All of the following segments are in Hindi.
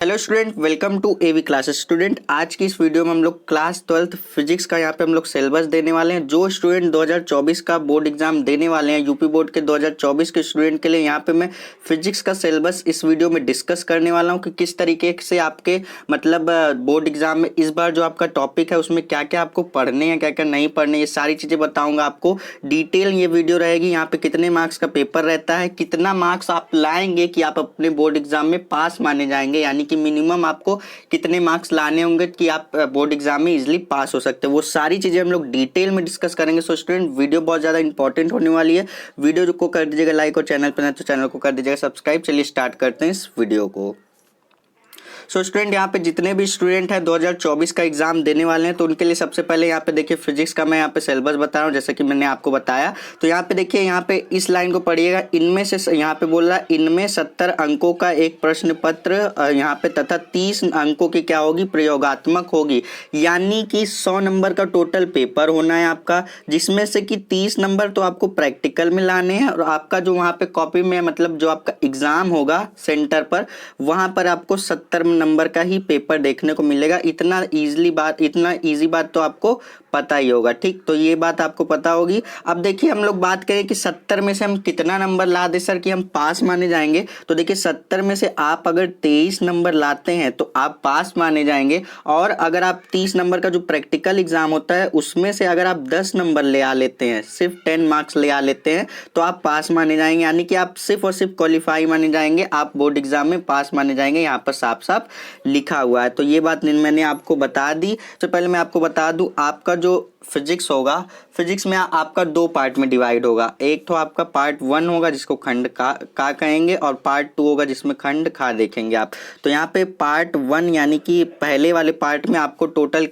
Hello student, welcome to AV classes. Student, आज की इस वीडियो में हम लोग क्लास 12th फिजिक्स का यहाँ पे हम लोग सिलेबस देने वाले हैं। जो स्टूडेंट 2024 का बोर्ड एग्जाम देने वाले हैं, यूपी बोर्ड के 2024 के स्टूडेंट के लिए यहाँ पे मैं फिजिक्स का सिलेबस इस वीडियो में डिस्कस करने वाला हूँ कि किस तरीके से आपके मतलब बोर्ड एग्जाम में इस बार जो आपका टॉपिक है उसमें क्या क्या आपको पढ़ने हैं, क्या क्या नहीं पढ़ने, ये सारी चीज़ें बताऊँगा आपको। डिटेल ये वीडियो रहेगी। यहाँ पे कितने मार्क्स का पेपर रहता है, कितना मार्क्स आप लाएंगे कि आप अपने बोर्ड एग्जाम में पास माने जाएंगे, यानी कि मिनिमम आपको कितने मार्क्स लाने होंगे कि आप बोर्ड एग्जाम में इजीली पास हो सकते हैं, वो सारी चीजें हम लोग डिटेल में डिस्कस करेंगे। सो स्टूडेंट, वीडियो बहुत ज्यादा इंपॉर्टेंट होने वाली है। वीडियो को कर दीजिएगा लाइक और चैनल पर नए तो चैनल को कर दीजिएगा सब्सक्राइब। चलिए स्टार्ट करते हैं इस वीडियो को। सो स्टूडेंट, यहाँ पे जितने भी स्टूडेंट हैं 2024 का एग्जाम देने वाले हैं तो उनके लिए सबसे पहले यहाँ पे देखिए फिजिक्स का मैं यहाँ पे सिलेबस बता रहा हूँ, जैसे कि मैंने आपको बताया। तो यहाँ पे देखिए, यहाँ पे इस लाइन को पढ़िएगा। इनमें से यहाँ पे बोल रहा है इनमें 70 अंकों का एक प्रश्न पत्र यहाँ पे तथा 30 अंकों की क्या होगी, प्रयोगात्मक होगी। यानी कि 100 नंबर का टोटल पेपर होना है आपका, जिसमें से कि 30 नंबर तो आपको प्रैक्टिकल में लाने हैं और आपका जो वहाँ पे कॉपी में मतलब जो आपका एग्जाम होगा सेंटर पर, वहाँ पर आपको 70 नंबर का ही पेपर देखने को मिलेगा। इतना इजी बात तो आपको पता ही होगा। ठीक, तो ये बात आपको पता होगी। अब देखिए, हम लोग बात करें कि 70 में से हम कितना नंबर ला दे सर कि हम पास माने जाएंगे। तो देखिए, 70 में से आप अगर 23 नंबर लाते हैं तो आप पास माने जाएंगे। और अगर आप 30 नंबर का जो प्रैक्टिकल एग्जाम होता है उसमें से अगर आप 10 नंबर ले आ लेते हैं, सिर्फ 10 मार्क्स ले आ लेते हैं, तो आप पास माने जाएंगे। यानी कि आप सिर्फ और सिर्फ क्वालिफाई माने जाएंगे, आप बोर्ड एग्जाम में पास माने जाएंगे। यहाँ पर साफ साफ लिखा हुआ है। तो ये बात मैंने आपको बता दी। तो पहले मैं आपको बता दूं, आपका जो फिजिक्स होगा, फिजिक्स में आपका 2 पार्ट में डिवाइड होगा। एक तो आपका पार्ट 1 होगा जिसको खंड का कहेंगे, और पार्ट 2 होगा जिसमें खंड खा देखेंगे आप। तो यहाँ पे पार्ट 1 यानी कि पहले वाले पार्ट में आपको टोटल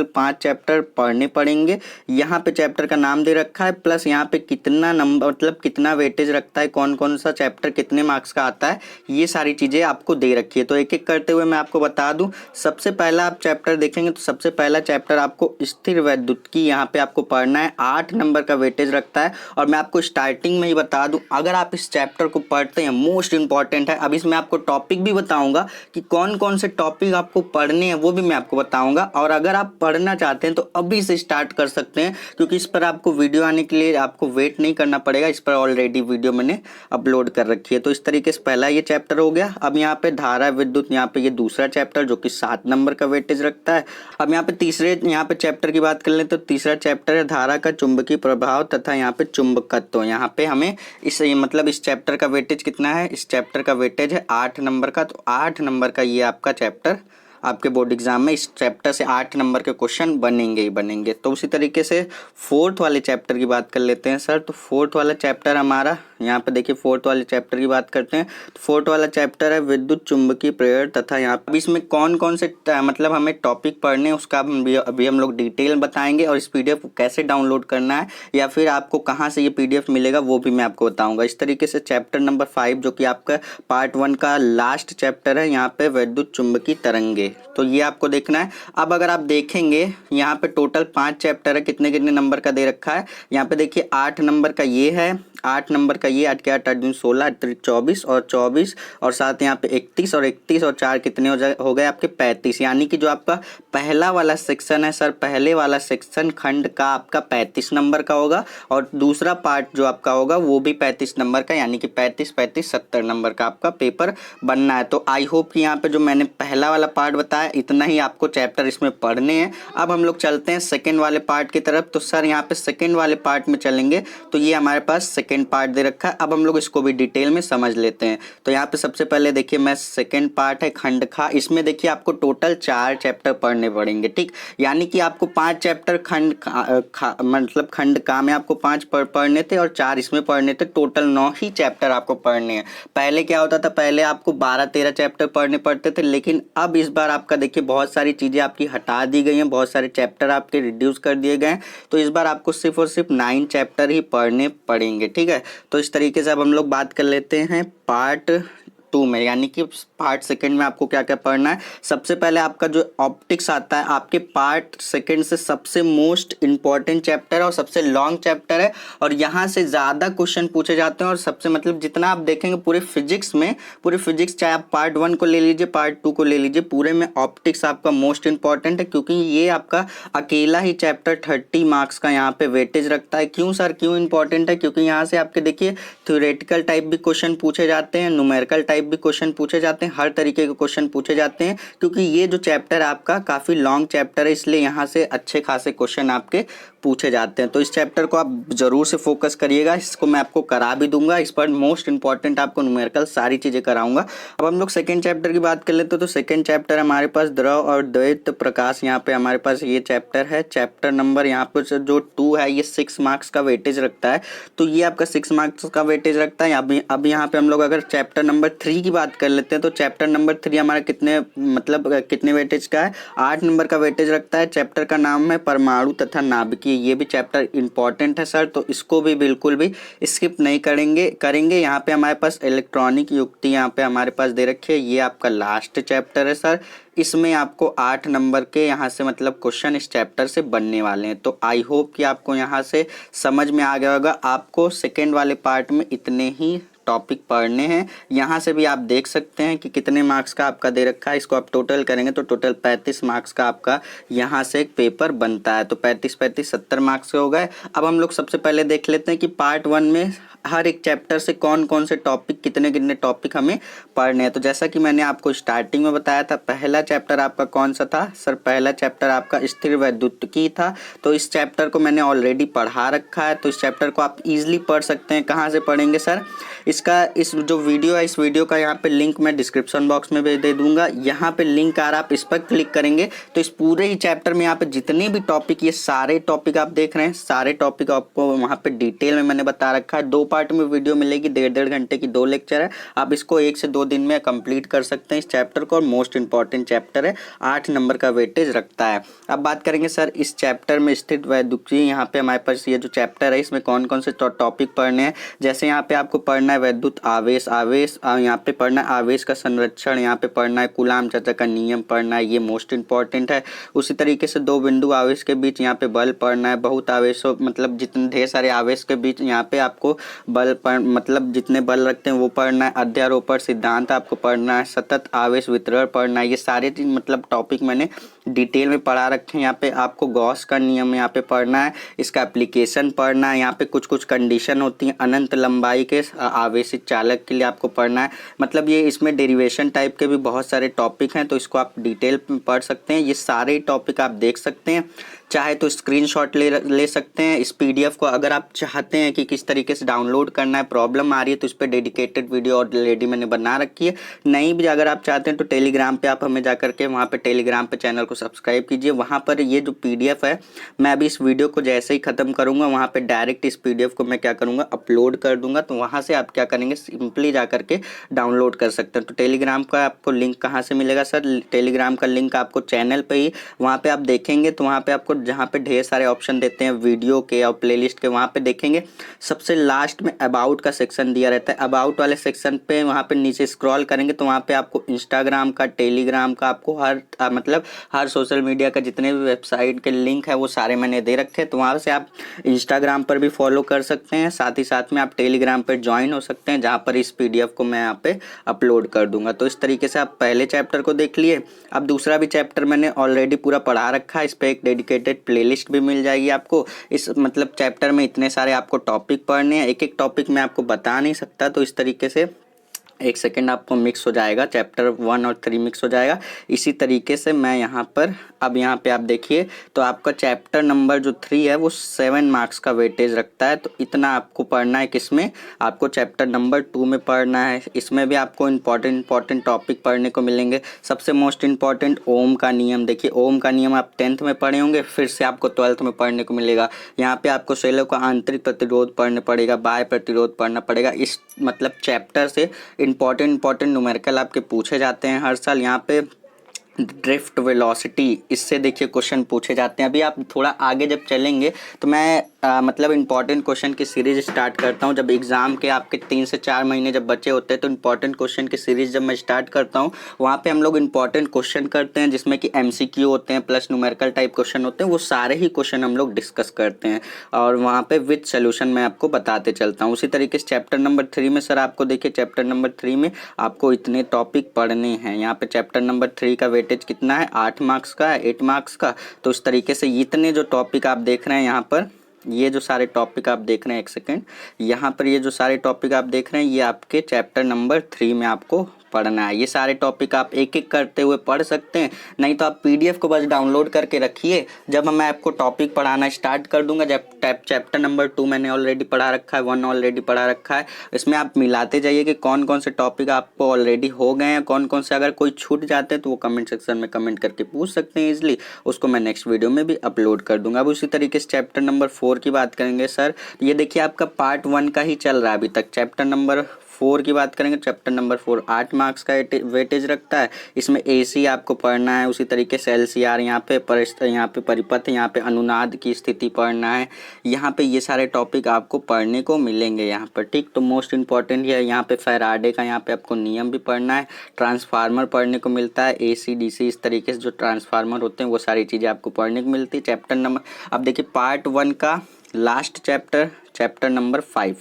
5 चैप्टर पढ़ने पड़ेंगे। यहाँ पे चैप्टर का नाम दे रखा है, प्लस यहाँ पे कितना नंबर मतलब कितना वेटेज रखता है, कौन कौन सा चैप्टर कितने मार्क्स का आता है, ये सारी चीजें आपको दे रखी है। तो एक एक करते हुए मैं आपको बता दूं। सबसे पहला आप चैप्टर देखेंगे तो सबसे पहला चैप्टर आपको स्थिर वैद्युत की यहाँ पे आपको पढ़ना है। 8 नंबर का वेटेज रखता है। और मैं आपको स्टार्टिंग में ही बता दूं, अगर आप इस चैप्टर को पढ़ते हैं, मोस्ट इंपॉर्टेंट है। अब इसमें आपको टॉपिक भी बताऊंगा कि कौन कौन से टॉपिक आपको पढ़ने हैं, वो भी मैं आपको बताऊंगा। और अगर आप पढ़ना चाहते हैं तो अभी से स्टार्ट कर सकते हैं, क्योंकि इस पर आपको वीडियो आने के लिए आपको वेट नहीं करना पड़ेगा। इस पर ऑलरेडी वीडियो मैंने अपलोड कर रखी है। तो इस तरीके से पहला ये चैप्टर हो गया। अब यहाँ पे धारा विद्युत, यहाँ पे ये दूसरा चैप्टर जो कि 7 नंबर का वेटेज रखता है। अब यहाँ पे तीसरे यहाँ पे चैप्टर की बात कर लें तो तीसरा चैप्टर है धारा का चुंबकीय प्रभाव तथा यहाँ पे चुंबकत्व। यहाँ पे हमें इस चैप्टर का वेटेज कितना है, इस चैप्टर का वेटेज है 8 नंबर का। तो 8 नंबर का ये आपका चैप्टर आपके बोर्ड एग्जाम में इस चैप्टर से 8 नंबर के क्वेश्चन बनेंगे ही बनेंगे। तो उसी तरीके से 4th वाले चैप्टर की बात कर लेते हैं सर। तो 4th वाला चैप्टर हमारा, यहाँ पे देखिए 4th वाले चैप्टर की बात करते हैं। तो 4th वाला चैप्टर है विद्युत चुंबकीय प्रेरण तथा यहाँ पे इसमें कौन कौन से मतलब हमें टॉपिक पढ़ने हैं उसका अभी हम लोग डिटेल बताएंगे। और इस पीडीएफ को कैसे डाउनलोड करना है या फिर आपको कहाँ से ये पीडीएफ मिलेगा वो भी मैं आपको बताऊंगा। इस तरीके से चैप्टर नंबर 5 जो कि आपका पार्ट 1 का लास्ट चैप्टर है, यहाँ पे विद्युत चुंबकीय तरंगे, तो ये आपको देखना है। अब अगर आप देखेंगे यहाँ पे टोटल 5 चैप्टर है, कितने कितने नंबर का दे रखा है। यहाँ पे देखिए 8 नंबर का ये है, 8 नंबर का ये 8 के 8 8 16 8 24 और 24 और साथ यहाँ पे 31 और 31 और 4 कितने हो गए आपके 35। यानी कि जो आपका पहला वाला सेक्शन है सर, पहले वाला सेक्शन खंड का आपका 35 नंबर का होगा और दूसरा पार्ट जो आपका होगा वो भी 35 नंबर का, यानी कि 35 35 70 नंबर का आपका पेपर बनना है। तो आई होप कि यहाँ पे जो मैंने पहला वाला पार्ट बताया इतना ही आपको चैप्टर इसमें पढ़ने हैं। अब हम लोग चलते हैं सेकेंड वाले पार्ट की तरफ। तो सर यहाँ पे सेकेंड वाले पार्ट में चलेंगे तो ये हमारे पास सेकेंड पार्ट दे रखा है। अब हम लोग इसको भी डिटेल में समझ लेते हैं। तो यहाँ पे सबसे पहले देखिए मैं सेकेंड पार्ट है खंड खा, इसमें देखिए आपको टोटल 4 चैप्टर पढ़ने पड़ेंगे। ठीक, यानी कि आपको 5 चैप्टर खंड मतलब खंड का में आपको 5 पढ़ने थे और 4 इसमें पढ़ने थे। टोटल 9 ही चैप्टर आपको पढ़ने हैं। पहले क्या होता था, पहले आपको 12-13 चैप्टर पढ़ने पड़ते थे, लेकिन अब इस बार आपका देखिए बहुत सारी चीजें आपकी हटा दी गई हैं, बहुत सारे चैप्टर आपके रिड्यूस कर दिए गए हैं। तो इस बार आपको सिर्फ और सिर्फ 9 चैप्टर ही पढ़ने पड़ेंगे। ठीक है, तो इस तरीके से अब हम लोग बात कर लेते हैं पार्ट 2 में, यानी कि पार्ट सेकंड में आपको क्या क्या पढ़ना है। सबसे पहले आपका जो ऑप्टिक्स आता है आपके पार्ट सेकंड से सबसे मोस्ट इंपॉर्टेंट चैप्टर है और सबसे लॉन्ग चैप्टर है और यहाँ से ज़्यादा क्वेश्चन पूछे जाते हैं और सबसे मतलब जितना आप देखेंगे पूरे फिजिक्स में, पूरे फिजिक्स चाहे आप पार्ट 1 को ले लीजिए पार्ट 2 को ले लीजिए, पूरे में ऑप्टिक्स आपका मोस्ट इंपॉर्टेंट है क्योंकि ये आपका अकेला ही चैप्टर 30 मार्क्स का यहाँ पे वेटेज रखता है। क्यों सर, क्यों इंपॉर्टेंट है? क्योंकि यहाँ से आपके देखिए थ्योरेटिकल टाइप भी क्वेश्चन पूछे जाते हैं, न्यूमेरिकल टाइप भी क्वेश्चन पूछे जाते हैं, हर तरीके के क्वेश्चन पूछे जाते हैं क्योंकि ये जो चैप्टर आपका काफ़ी लॉन्ग चैप्टर है, इसलिए यहाँ से अच्छे खासे क्वेश्चन आपके पूछे जाते हैं। तो इस चैप्टर को आप जरूर से फोकस करिएगा, इसको मैं आपको करा भी दूंगा, इस पर मोस्ट इंपॉर्टेंट आपको न्यूमेरिकल सारी चीज़ें कराऊंगा। अब हम लोग सेकंड चैप्टर की बात कर लेते हैं। तो सेकंड चैप्टर हमारे पास द्रव और द्वैत प्रकाश, यहाँ पे हमारे पास ये चैप्टर है। चैप्टर नंबर यहाँ पर जो 2 है ये 6 मार्क्स का वेटेज रखता है, तो ये आपका 6 मार्क्स का वेटेज रखता है। अब यहाँ पे हम लोग अगर चैप्टर नंबर 3 की बात कर लेते हैं तो चैप्टर नंबर 3 हमारा कितने वेटेज का है? 8 नंबर का वेटेज रखता है। चैप्टर का नाम है परमाणु तथा नाभिकीय, ये भी चैप्टर इंपॉर्टेंट है सर, तो इसको भी बिल्कुल भी स्किप नहीं करेंगे। यहाँ पे हमारे पास इलेक्ट्रॉनिक युक्ति यहाँ पे हमारे पास दे रखी है, ये आपका लास्ट चैप्टर है सर। इसमें आपको 8 नंबर के यहाँ से मतलब क्वेश्चन इस चैप्टर से बनने वाले हैं। तो आई होप कि आपको यहाँ से समझ में आ गया होगा। आपको सेकेंड वाले पार्ट में इतने ही टॉपिक पढ़ने हैं। यहाँ से भी आप देख सकते हैं कि कितने मार्क्स का आपका दे रखा है, इसको आप टोटल करेंगे तो टोटल 35 मार्क्स का आपका यहाँ से एक पेपर बनता है। तो 35 70 मार्क्स के हो गए। अब हम लोग सबसे पहले देख लेते हैं कि पार्ट 1 में हर एक चैप्टर से कौन कौन से टॉपिक, कितने कितने टॉपिक हमें पढ़ने हैं। तो जैसा कि मैंने आपको स्टार्टिंग में बताया था, पहला चैप्टर आपका कौन सा था सर? पहला चैप्टर आपका स्थिर वैद्युतिकी था। तो इस चैप्टर को मैंने ऑलरेडी पढ़ा रखा है, तो इस चैप्टर को आप इजीली पढ़ सकते हैं। कहाँ से पढ़ेंगे सर? इस जो वीडियो है इस वीडियो का यहाँ पे लिंक मैं डिस्क्रिप्शन बॉक्स में भी दे दूंगा। यहाँ पे लिंक आ रहा है, आप इस पर क्लिक करेंगे तो इस पूरे ही चैप्टर में यहाँ पे जितने भी टॉपिक, ये सारे टॉपिक आप देख रहे हैं, सारे टॉपिक आपको वहाँ पे डिटेल में मैंने बता रखा है। 2 पार्ट में वीडियो मिलेगी, 1.5 घंटे की 2 लेक्चर है। आप इसको 1 से 2 दिन में कंप्लीट कर सकते हैं इस चैप्टर को, और मोस्ट इंपॉर्टेंट चैप्टर है, 8 नंबर का वेटेज रखता है। अब बात करेंगे सर इस चैप्टर में स्थित वैद्युतिकी, यहाँ पे हमारे पास ये जो चैप्टर है इसमें कौन कौन से टॉपिक पढ़ने हैं। जैसे यहाँ पे आपको पढ़ना है वैद्युत आवेश, यहाँ पे पढ़ना है आवेश का संरक्षण, यहाँ पे पढ़ना है कूलाम चाचा का नियम पढ़ना है, ये मोस्ट इंपॉर्टेंट है। उसी तरीके से 2 बिंदु आवेश के बीच यहाँ पे बल पढ़ना है, बहुत आवेशों मतलब जितने ढेर सारे आवेश के बीच यहाँ पे आपको बल मतलब जितने बल रखते हैं वो पढ़ना है, अध्यारोपण सिद्धांत आपको पढ़ना है, सतत आवेश वितरण पढ़ना है। ये सारे चीज मतलब टॉपिक मैंने डिटेल में पढ़ा रखे हैं। यहाँ पे आपको गॉस का नियम यहाँ पे पढ़ना है, इसका एप्लीकेशन पढ़ना है। यहाँ पे कुछ कुछ कंडीशन होती हैं अनंत लंबाई के आवेशित चालक के लिए आपको पढ़ना है। मतलब ये इसमें डेरिवेशन टाइप के भी बहुत सारे टॉपिक हैं, तो इसको आप डिटेल में पढ़ सकते हैं। ये सारे टॉपिक आप देख सकते हैं, चाहे तो स्क्रीनशॉट ले सकते हैं इस पीडीएफ को। अगर आप चाहते हैं कि किस तरीके से डाउनलोड करना है, प्रॉब्लम आ रही है, तो इस पर डेडिकेटेड वीडियो ऑलरेडी मैंने बना रखी है। नहीं भी अगर आप चाहते हैं तो टेलीग्राम पे आप हमें जा करके वहाँ पे टेलीग्राम पे चैनल को सब्सक्राइब कीजिए। वहाँ पर ये जो पीडीएफ है, मैं अभी इस वीडियो को जैसे ही ख़त्म करूँगा वहाँ पर डायरेक्ट इस पीडीएफ को मैं क्या करूँगा, अपलोड कर दूँगा। तो वहाँ से आप क्या करेंगे, सिंपली जा करके डाउनलोड कर सकते हैं। तो टेलीग्राम का आपको लिंक कहाँ से मिलेगा सर? टेलीग्राम का लिंक आपको चैनल पर ही, वहाँ पर आप देखेंगे तो वहाँ पर आपको जहाँ पे ढेर सारे ऑप्शन देते हैं वीडियो के और प्लेलिस्ट के, वहाँ पे देखेंगे सबसे लास्ट में अबाउट का सेक्शन दिया रहता है। अबाउट वाले सेक्शन पे वहाँ पे नीचे स्क्रॉल करेंगे तो वहाँ पे आपको इंस्टाग्राम का, टेलीग्राम का, आपको हर सोशल मीडिया का जितने भी वेबसाइट के लिंक है वो सारे मैंने दे रखे हैं। तो वहाँ से आप इंस्टाग्राम पर भी फॉलो कर सकते हैं, साथ ही साथ में आप टेलीग्राम पर ज्वाइन हो सकते हैं, जहाँ पर इस पीडीएफ को मैं यहाँ पे अपलोड कर दूंगा। तो इस तरीके से आप पहले चैप्टर को देख लिए। अब दूसरा भी चैप्टर मैंने ऑलरेडी पूरा पढ़ा रखा है, इस पर एक डेडिकेटेड प्लेलिस्ट भी मिल जाएगी आपको। इस मतलब चैप्टर में इतने सारे आपको टॉपिक पढ़ने हैं, एक एक टॉपिक मैं आपको बता नहीं सकता, तो इस तरीके से एक सेकेंड आपको मिक्स हो जाएगा, चैप्टर 1 और 3 मिक्स हो जाएगा। इसी तरीके से मैं यहाँ पर अब यहाँ पे आप देखिए तो आपका चैप्टर नंबर जो 3 है वो 7 मार्क्स का वेटेज रखता है। तो इतना आपको पढ़ना है, किसमें आपको चैप्टर नंबर 2 में पढ़ना है। इसमें भी आपको इंपॉर्टेंट टॉपिक पढ़ने को मिलेंगे। सबसे मोस्ट इंपॉर्टेंट ओम का नियम, देखिए ओम का नियम आप 10th में पढ़े होंगे, फिर से आपको 12th में पढ़ने को मिलेगा। यहाँ पे आपको सेलों का आंतरिक प्रतिरोध पढ़ना पड़ेगा, बाह्य प्रतिरोध पढ़ना पड़ेगा। इस मतलब चैप्टर से इंपॉर्टेंट न्यूमेरिकल आपके पूछे जाते हैं हर साल। यहाँ पे ड्रिफ्ट वेलोसिटी, इससे देखिए क्वेश्चन पूछे जाते हैं। अभी आप थोड़ा आगे जब चलेंगे तो मैं मतलब इंपॉर्टेंट क्वेश्चन की सीरीज स्टार्ट करता हूँ। जब एग्जाम के आपके 3 से 4 महीने जब बचे होते हैं तो इंपॉर्टेंट क्वेश्चन की सीरीज जब मैं स्टार्ट करता हूँ, वहाँ पे हम लोग इंपॉर्टेंट क्वेश्चन करते हैं जिसमें कि एमसीक्यू होते हैं प्लस न्यूमेरिकल टाइप क्वेश्चन होते हैं। वो सारे ही क्वेश्चन हम लोग डिस्कस करते हैं और वहाँ पे विद सोल्यूशन मैं आपको बताते चलता हूँ। उसी तरीके से चैप्टर नंबर 3 में सर आपको देखिए, चैप्टर नंबर 3 में आपको इतने टॉपिक पढ़ने हैं। यहाँ पे चैप्टर नंबर 3 का वेटेज कितना है, 8 मार्क्स का है, 8 मार्क्स का। तो इस तरीके से इतने जो टॉपिक आप देख रहे हैं यहाँ पर, ये जो सारे टॉपिक आप देख रहे हैं, एक सेकेंड, यहाँ पर ये जो सारे टॉपिक आप देख रहे हैं ये आपके चैप्टर नंबर 3 में आपको पढ़ना है। ये सारे टॉपिक आप एक एक करते हुए पढ़ सकते हैं, नहीं तो आप पीडीएफ को बस डाउनलोड करके रखिए। जब मैं आपको टॉपिक पढ़ाना स्टार्ट कर दूंगा, जब चैप्टर नंबर 2 मैंने ऑलरेडी पढ़ा रखा है, 1 ऑलरेडी पढ़ा रखा है, इसमें आप मिलाते जाइए कि कौन कौन से टॉपिक आपको ऑलरेडी हो गए हैं, कौन कौन से अगर कोई छूट जाते हैं तो वो कमेंट सेक्शन में कमेंट करके पूछ सकते हैं ईजिली, उसको मैं नेक्स्ट वीडियो में भी अपलोड कर दूंगा। अब उसी तरीके से चैप्टर नंबर 4 की बात करेंगे सर। ये देखिए आपका पार्ट 1 का ही चल रहा है अभी तक। चैप्टर नंबर 4 की बात करेंगे, चैप्टर नंबर 4 8 मार्क्स का वेटेज रखता है। इसमें एसी आपको पढ़ना है, उसी तरीके से एलसीआर, यहाँ पे परिपथ, यहाँ पे अनुनाद की स्थिति पढ़ना है। यहाँ पे ये सारे टॉपिक आपको पढ़ने को मिलेंगे यहाँ पर, ठीक। तो मोस्ट इंपॉर्टेंट है यहाँ पे फैराडे का, यहाँ पे आपको नियम भी पढ़ना है, ट्रांसफार्मर पढ़ने को मिलता है, एसी डीसी, इस तरीके से जो ट्रांसफार्मर होते हैं वो सारी चीज़ें आपको पढ़ने को मिलती है। चैप्टर नंबर, अब देखिए पार्ट 1 का last chapter number 5,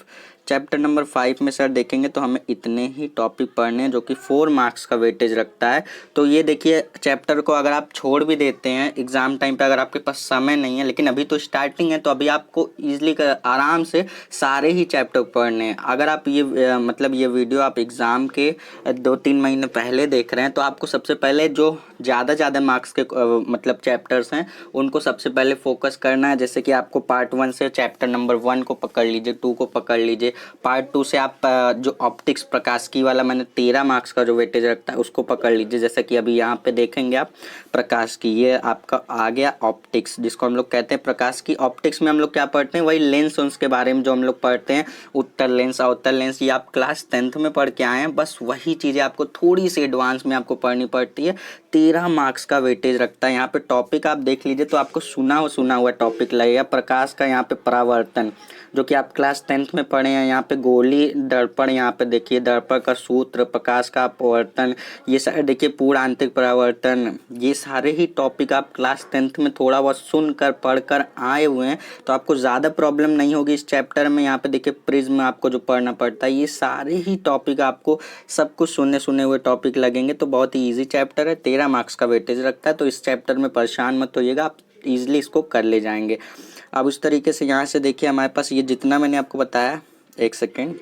chapter number 5 में सर देखेंगे तो हमें इतने ही टॉपिक पढ़ने हैं जो कि 4 मार्क्स का वेटेज रखता है। तो ये देखिए चैप्टर को अगर आप छोड़ भी देते हैं एग्जाम टाइम पे, अगर आपके पास समय नहीं है, लेकिन अभी तो स्टार्टिंग है, तो अभी आपको ईजिली आराम से सारे ही चैप्टर पढ़ने हैं। अगर आप ये मतलब ये वीडियो आप एग्ज़ाम के 2-3 महीने पहले देख रहे हैं तो आपको सबसे पहले जो ज़्यादा मार्क्स के मतलब चैप्टर्स हैं उनको सबसे पहले फोकस करना है। जैसे कि आपको पार्ट 1 से चैप्टर नंबर 1 को पकड़ लीजिए, 2 को पकड़ लीजिए, पार्ट 2 से आप जो ऑप्टिक्स प्रकाशिकी वाला मैंने 13 मार्क्स का जो वेटेज रखता है उसको पकड़ लीजिए। जैसे कि अभी यहाँ पे देखेंगे आप प्रकाशिकी, ये आपका आ गया ऑप्टिक्स, जिसको हम लोग कहते हैं प्रकाशिकी। ऑप्टिक्स में हम लोग क्या पढ़ते हैं, वही लेंस के बारे में जो हम लोग पढ़ते हैं, उत्तल लेंस, अवतल लेंस, ये आप क्लास 10th में पढ़ के आए हैं। बस वही चीज़ें आपको थोड़ी सी एडवांस में आपको पढ़नी पड़ती है। 13 मार्क्स का वेटेज रखता है। यहाँ पे टॉपिक आप देख लीजिए तो आपको सुना हुआ टॉपिक लगेगा। प्रकाश का यहाँ पे परावर्तन, जो कि आप क्लास 10th में पढ़े हैं। यहाँ पे गोली दर्पण, यहाँ पे देखिए दर्पण का सूत्र, प्रकाश का अपवर्तन, ये सारे देखिए पूर्ण आंतरिक परावर्तन, ये सारे ही टॉपिक आप क्लास 10th में थोड़ा बहुत सुनकर पढ़कर आए हुए हैं, तो आपको ज़्यादा प्रॉब्लम नहीं होगी इस चैप्टर में। यहाँ पे देखिए प्रिज्म आपको जो पढ़ना पड़ता है, ये सारे ही टॉपिक आपको सब कुछ सुने हुए टॉपिक लगेंगे। तो बहुत ही ईजी चैप्टर है, 13 मार्क्स का वेटेज रखता है। तो इस चैप्टर में परेशान मत होइएगा, आप ईजिली इसको कर ले जाएंगे। अब उस तरीके से यहाँ से देखिए हमारे पास ये जितना मैंने आपको बताया, एक सेकेंड,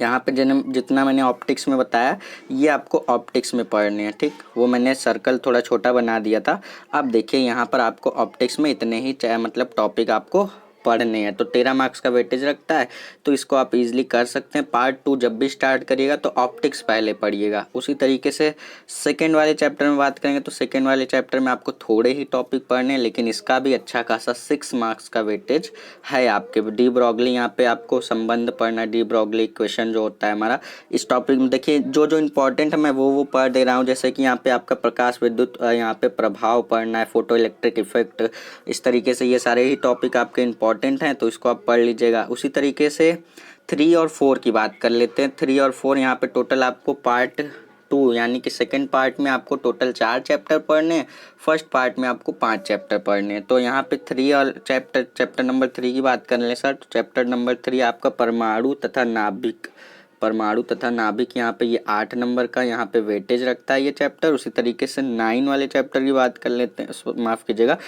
यहाँ पे जितना मैंने ऑप्टिक्स में बताया ये आपको ऑप्टिक्स में पढ़ने हैं, ठीक। वो मैंने सर्कल थोड़ा छोटा बना दिया था। अब देखिए यहाँ पर आपको ऑप्टिक्स में इतने ही मतलब टॉपिक आपको पढ़ने हैं। तो 13 मार्क्स का वेटेज रखता है, तो इसको आप इजीली कर सकते हैं। पार्ट 2 जब भी स्टार्ट करिएगा तो ऑप्टिक्स पहले पढ़िएगा। उसी तरीके से सेकेंड वाले चैप्टर में बात करेंगे तो सेकेंड वाले चैप्टर में आपको थोड़े ही टॉपिक पढ़ने हैं, लेकिन इसका भी अच्छा खासा 6 मार्क्स का वेटेज है आपके। डी ब्रॉगली, यहाँ पे आपको संबंध पढ़ना है, डी ब्रॉगली इक्वेशन जो होता है हमारा। इस टॉपिक में देखिए जो इंपॉर्टेंट है मैं वो पढ़ दे रहा हूँ। जैसे कि यहाँ पे आपका प्रकाश विद्युत, यहाँ पे प्रभाव पढ़ना है, फोटो इलेक्ट्रिक इफेक्ट, इस तरीके से ये सारे ही टॉपिक आपके इंपॉर्टेंट हैं, तो इसको आप पढ़ लीजिएगा। उसी तरीके से 3 और 4 की बात कर लेते हैं। 3 और 4 यहाँ पे टोटल आपको पार्ट 2 यानी कि सेकंड पार्ट में आपको टोटल 4 चैप्टर पढ़ने हैं, फर्स्ट पार्ट में आपको 5 चैप्टर पढ़ने हैं। तो यहाँ पे 3 और चैप्टर नंबर 3 की बात कर लें सर, तो चैप्टर नंबर 3 आपका परमाणु तथा नाभिक, यहाँ पे ये 8 नंबर का यहाँ पे वेटेज रखता है ये चैप्टर। उसी तरीके से 9 वाले चैप्टर की बात कर लेते हैं, माफ़ कीजिएगा,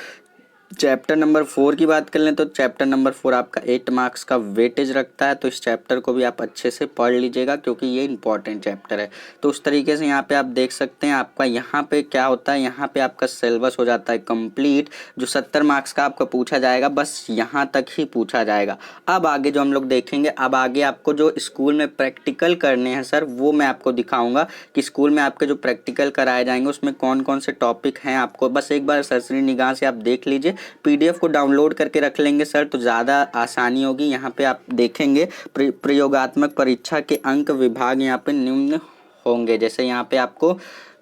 चैप्टर नंबर 4 की बात कर लें तो चैप्टर नंबर 4 आपका 8 मार्क्स का वेटेज रखता है। तो इस चैप्टर को भी आप अच्छे से पढ़ लीजिएगा क्योंकि ये इंपॉर्टेंट चैप्टर है। तो उस तरीके से यहाँ पे आप देख सकते हैं आपका यहाँ पे क्या होता है, यहाँ पे आपका सिलेबस हो जाता है कंप्लीट। जो 70 मार्क्स का आपका पूछा जाएगा बस यहाँ तक ही पूछा जाएगा। अब आगे जो हम लोग देखेंगे, अब आगे आपको जो स्कूल में प्रैक्टिकल करने हैं सर, वो मैं आपको दिखाऊंगा कि स्कूल में आपके जो प्रैक्टिकल कराए जाएंगे उसमें कौन कौन से टॉपिक हैं। आपको बस एक बार सरसरी निगाह से आप देख लीजिए, पीडीएफ को डाउनलोड करके रख लेंगे सर तो ज़्यादा आसानी होगी। यहाँ पे आप देखेंगे प्रयोगात्मक परीक्षा के अंक विभाग यहाँ पे निम्न होंगे। जैसे यहाँ पे आपको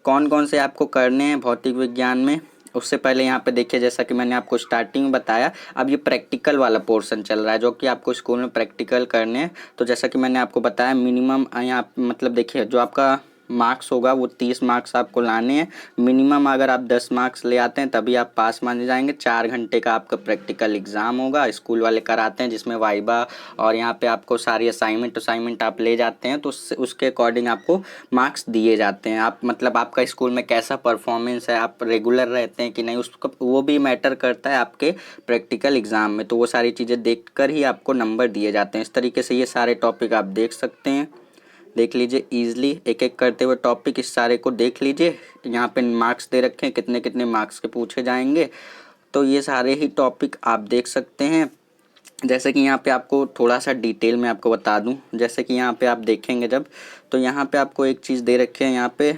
कौन कौन से आपको करने हैं भौतिक विज्ञान में, उससे पहले यहाँ पे देखिए, जैसा कि मैंने आपको स्टार्टिंग में बताया, अब ये प्रैक्टिकल वाला पोर्शन चल रहा है जो कि आपको स्कूल में प्रैक्टिकल करने हैं। तो जैसा कि मैंने आपको बताया, मिनिमम यहाँ मतलब देखिए, जो आपका मार्क्स होगा वो 30 मार्क्स आपको लाने हैं। मिनिमम अगर आप 10 मार्क्स ले आते हैं तभी आप पास माने जाएंगे। 4 घंटे का आपका प्रैक्टिकल एग्ज़ाम होगा, स्कूल वाले कराते हैं, जिसमें वाइबा और यहाँ पे आपको सारी असाइनमेंट आप ले जाते हैं, तो उसके अकॉर्डिंग आपको मार्क्स दिए जाते हैं। आप मतलब आपका स्कूल में कैसा परफॉर्मेंस है, आप रेगुलर रहते हैं कि नहीं, उसका वो भी मैटर करता है आपके प्रैक्टिकल एग्ज़ाम में। तो वो सारी चीज़ें देखकर ही आपको नंबर दिए जाते हैं। इस तरीके से ये सारे टॉपिक आप देख सकते हैं, देख लीजिए ईजिली एक एक करते हुए टॉपिक, इस सारे को देख लीजिए। यहाँ पे मार्क्स दे रखे हैं, कितने कितने मार्क्स के पूछे जाएंगे, तो ये सारे ही टॉपिक आप देख सकते हैं। जैसे कि यहाँ पे आपको थोड़ा सा डिटेल में आपको बता दूं, जैसे कि यहाँ पे आप देखेंगे जब, तो यहाँ पे आपको एक चीज़ दे रखे हैं, यहाँ पे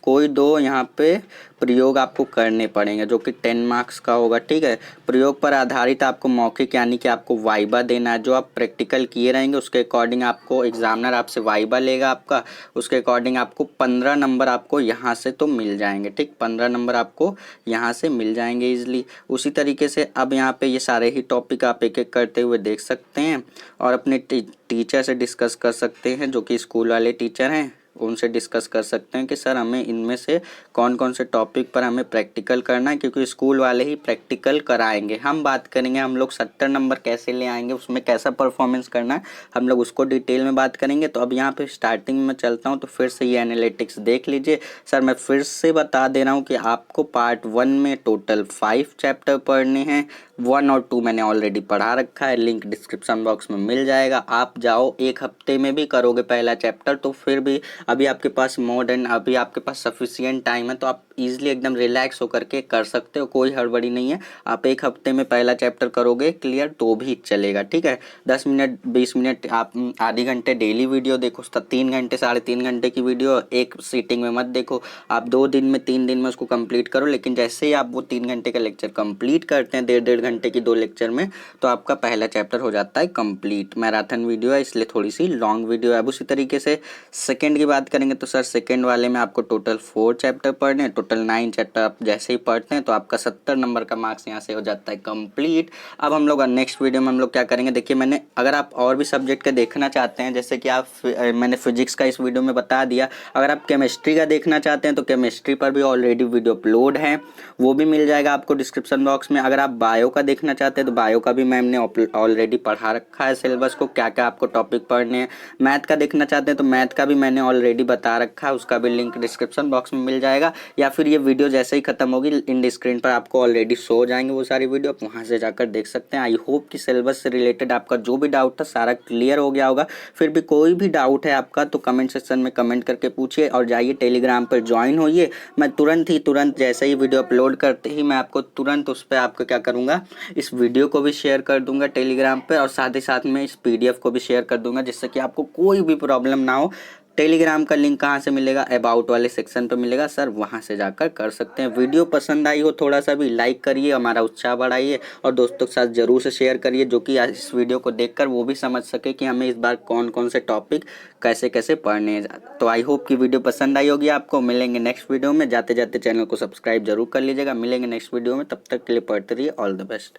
कोई दो यहाँ पे प्रयोग आपको करने पड़ेंगे जो कि 10 मार्क्स का होगा, ठीक है। प्रयोग पर आधारित आपको मौखिक यानी कि आपको वाइबा देना है। जो आप प्रैक्टिकल किए रहेंगे उसके अकॉर्डिंग आपको एग्जामिनर आपसे वाइबा लेगा आपका, उसके अकॉर्डिंग आपको 15 नंबर आपको यहाँ से तो मिल जाएंगे, ठीक। 15 नंबर आपको यहाँ से मिल जाएंगे ईजिली। उसी तरीके से अब यहाँ पे ये सारे ही टॉपिक आप एक एक करते हुए देख सकते हैं और अपने टीचर से डिस्कस कर सकते हैं, जो कि स्कूल वाले टीचर हैं, उनसे डिस्कस कर सकते हैं कि सर हमें इनमें से कौन कौन से टॉपिक पर हमें प्रैक्टिकल करना है, क्योंकि स्कूल वाले ही प्रैक्टिकल कराएंगे। हम बात करेंगे हम लोग 70 नंबर कैसे ले आएंगे, उसमें कैसा परफॉर्मेंस करना है, हम लोग उसको डिटेल में बात करेंगे। तो अब यहाँ पे स्टार्टिंग में चलता हूँ, तो फिर से ये एनालिटिक्स देख लीजिए। सर मैं फिर से बता दे रहा हूँ कि आपको पार्ट 1 में टोटल 5 चैप्टर पढ़ने हैं। 1 और 2 मैंने ऑलरेडी पढ़ा रखा है, लिंक डिस्क्रिप्शन बॉक्स में मिल जाएगा। आप जाओ, एक हफ्ते में भी करोगे पहला चैप्टर तो फिर भी अभी आपके पास अभी आपके पास सफिशिएंट टाइम है, तो आप इजीली एकदम रिलैक्स होकर के कर सकते हो, कोई हड़बड़ी नहीं है। आप एक हफ्ते में पहला चैप्टर करोगे क्लियर तो भी चलेगा, ठीक है। 10 मिनट 20 मिनट आप आधे घंटे डेली वीडियो देखो, 3 घंटे 3.5 घंटे की वीडियो एक सीटिंग में मत देखो। आप 2 दिन में 3 दिन में उसको कंप्लीट करो, लेकिन जैसे ही आप वो 3 घंटे का लेक्चर कंप्लीट करते हैं 1.5 घंटे की 2 लेक्चर में, तो आपका पहला चैप्टर हो जाता है कंप्लीट। मैराथन वीडियो है इसलिए थोड़ी सी लॉन्ग वीडियो है। अब उसी तरीके से सेकेंड की बात करेंगे, तो सर सेकेंड वाले में आपको टोटल 4 चैप्टर पढ़ने हैं, टोटल 9 चैप्टर आप जैसे ही पढ़ते हैं तो आपका 70 नंबर का मार्क्स यहाँ से हो जाता है कंप्लीट। अब हम लोग नेक्स्ट वीडियो में हम लोग क्या करेंगे, देखिए मैंने, अगर आप और भी सब्जेक्ट का देखना चाहते हैं, जैसे कि आप मैंने फिजिक्स का इस वीडियो में बता दिया, अगर आप केमिस्ट्री का देखना चाहते हैं तो केमिस्ट्री पर भी ऑलरेडी वीडियो अपलोड है, वो भी मिल जाएगा आपको डिस्क्रिप्शन बॉक्स में। अगर आप बायो का देखना चाहते हैं तो बायो का भी मैम ने ऑलरेडी पढ़ा रखा है सिलेबस को, क्या क्या आपको टॉपिक पढ़ने हैं। मैथ का देखना चाहते हैं तो मैथ का भी मैंने ऑलरेडी बता रखा है, उसका भी लिंक डिस्क्रिप्शन बॉक्स में मिल जाएगा, या फिर ये वीडियो जैसे ही खत्म होगी इन स्क्रीन पर आपको ऑलरेडी शो हो जाएंगे वो सारी वीडियो, आप वहाँ से जाकर देख सकते हैं। आई होप कि सिलेबस से रिलेटेड आपका जो भी डाउट था सारा क्लियर हो गया होगा। फिर भी कोई भी डाउट है आपका तो कमेंट सेक्शन में कमेंट करके पूछिए, और जाइए टेलीग्राम पर ज्वाइन होइए। मैं तुरंत जैसे ही वीडियो अपलोड करते ही मैं आपको तुरंत उस पर आपको क्या करूँगा, इस वीडियो को भी शेयर कर दूंगा टेलीग्राम पे, और साथ ही साथ में इस PDF को भी शेयर कर दूंगा, जिससे कि आपको कोई भी प्रॉब्लम ना हो। टेलीग्राम का लिंक कहाँ से मिलेगा, अबाउट वाले सेक्शन पे मिलेगा सर, वहाँ से जाकर कर सकते हैं। वीडियो पसंद आई हो थोड़ा सा भी लाइक करिए, हमारा उत्साह बढ़ाइए, और दोस्तों के साथ जरूर से शेयर करिए, जो कि इस वीडियो को देखकर वो भी समझ सके कि हमें इस बार कौन कौन से टॉपिक कैसे कैसे पढ़ने हैं। तो आई होप कि वीडियो पसंद आई होगी आपको। मिलेंगे नेक्स्ट वीडियो में, जाते जाते चैनल को सब्सक्राइब जरूर कर लीजिएगा। मिलेंगे नेक्स्ट वीडियो में, तब तक के लिए पढ़ते रहिए। All the best.